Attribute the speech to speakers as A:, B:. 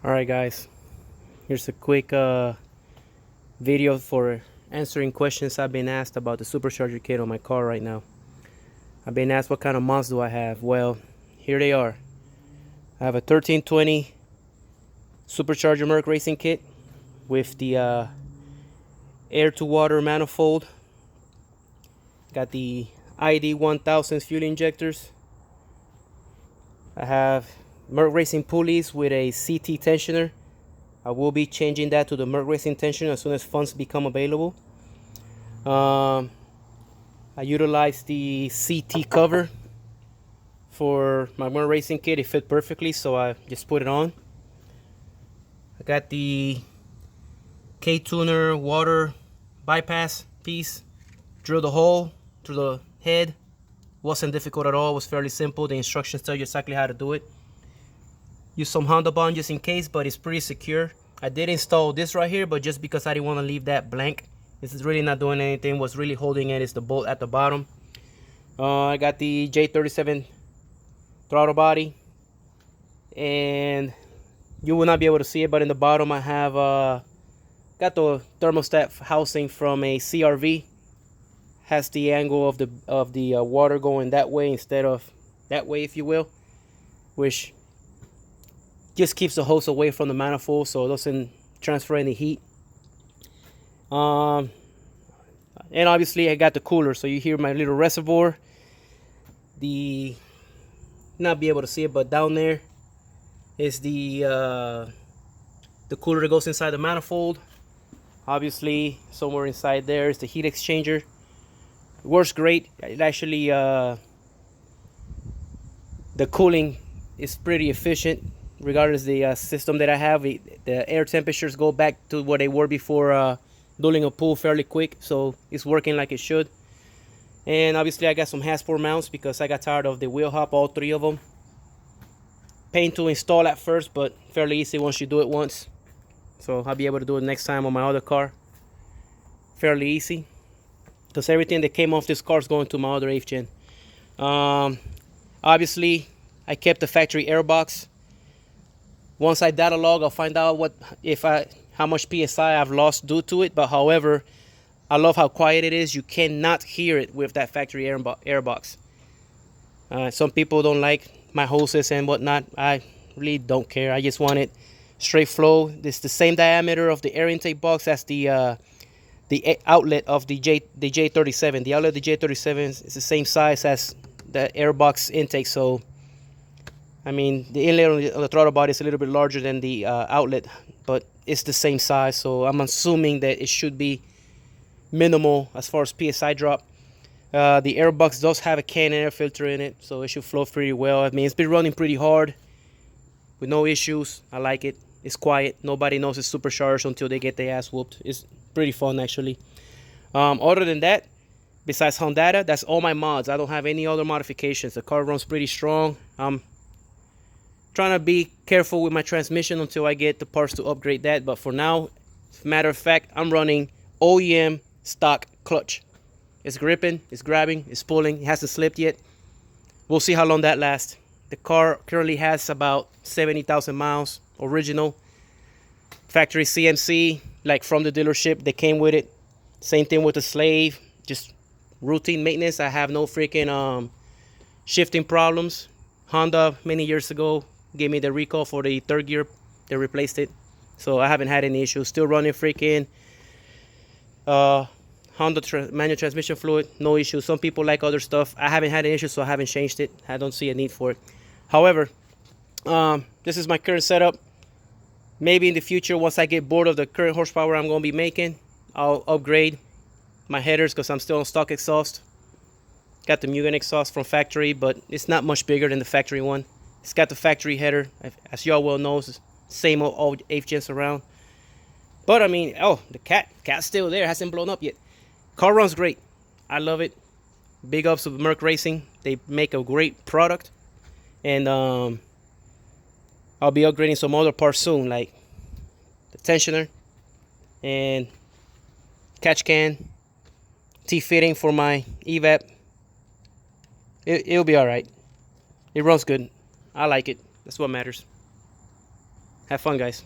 A: Alright guys, here's a quick video for answering questions I've been asked about the supercharger kit on my car right now. I've been asked what kind of mods do I have. Well, here they are. I have a 1320 supercharger mercracing kit with the air to water manifold. Got the ID 1000 fuel injectors. I have mercracing pulleys with a CT tensioner. I will be changing that to the mercracing tensioner as soon as funds become available. I utilize the CT cover for my mercracing kit. It fit perfectly, so I just put it on. I got the K-tuner water bypass piece. Drilled a hole through the head. Wasn't difficult at all. It was fairly simple. The instructions tell you exactly how to do it. Use some Honda bond just in case, but it's pretty secure. I did install this right here, but just because I didn't want to leave that blank. This is really not doing anything. What's really holding it is the bolt at the bottom. I got the J37 throttle body, and you will not be able to see it, but in the bottom I have got the thermostat housing from a CRV. Has the angle of the water going that way instead of that way, if you will, which just keeps the hose away from the manifold so it doesn't transfer any heat. And obviously I got the cooler, so you hear my little reservoir. Not be able to see it, but down there is the cooler that goes inside the manifold. Obviously somewhere inside there is the heat exchanger. It works great. It actually the cooling is pretty efficient regardless the system that I have. The air temperatures go back to what they were before drilling a pool fairly quick, so it's working like it should. And obviously I got some Hasport mounts because I got tired of the wheel hop, all three of them. Pain to install at first, but fairly easy once you do it once. So I'll be able to do it next time on my other car. Fairly easy, because everything that came off this car is going to my other 8th gen. Obviously I kept the factory airbox. Once I data log, I'll find out how much PSI I've lost due to it. But however, I love how quiet it is. You cannot hear it with that factory airbox. Some people don't like my hoses and whatnot. I really don't care. I just want it straight flow. It's the same diameter of the air intake box as the outlet of the J37. The outlet of the J37 is the same size as the airbox intake. So I mean, the inlet on the throttle body is a little bit larger than the outlet, but it's the same size, so I'm assuming that it should be minimal as far as PSI drop. The airbox does have a can air filter in it, so it should flow pretty well. I mean, it's been running pretty hard with no issues. I like it. It's quiet. Nobody knows it's supercharged until they get their ass whooped. It's pretty fun, actually. Other than that, besides Honda, that's all my mods. I don't have any other modifications. The car runs pretty strong. I'm trying to be careful with my transmission until I get the parts to upgrade that, but for now, matter of fact, I'm running OEM stock clutch. It's gripping, it's grabbing, it's pulling. It hasn't slipped yet. We'll see how long that lasts. The car currently has about 70,000 miles original. Factory CMC, like from the dealership, they came with it. Same thing with the slave, just routine maintenance. I have no freaking shifting problems. Honda many years ago gave me the recall for the third gear. They replaced it, so I haven't had any issues. Still running freaking Honda manual transmission fluid, no issues. Some people like other stuff. I haven't had an issue, so I haven't changed it. I don't see a need for it. However, this is my current setup. Maybe in the future, once I get bored of the current horsepower I'm going to be making, I'll upgrade my headers because I'm still on stock exhaust. Got the Mugen exhaust from factory, but it's not much bigger than the factory one. It's got the factory header, as y'all well know. It's the same old 8th gens around. But I mean, oh, the cat's still there, hasn't blown up yet. Car runs great. I love it. Big ups to mercracing. They make a great product, and I'll be upgrading some other parts soon, like the tensioner and catch can, T-fitting for my evap. It'll be all right. It runs good. I like it. That's what matters. Have fun, guys.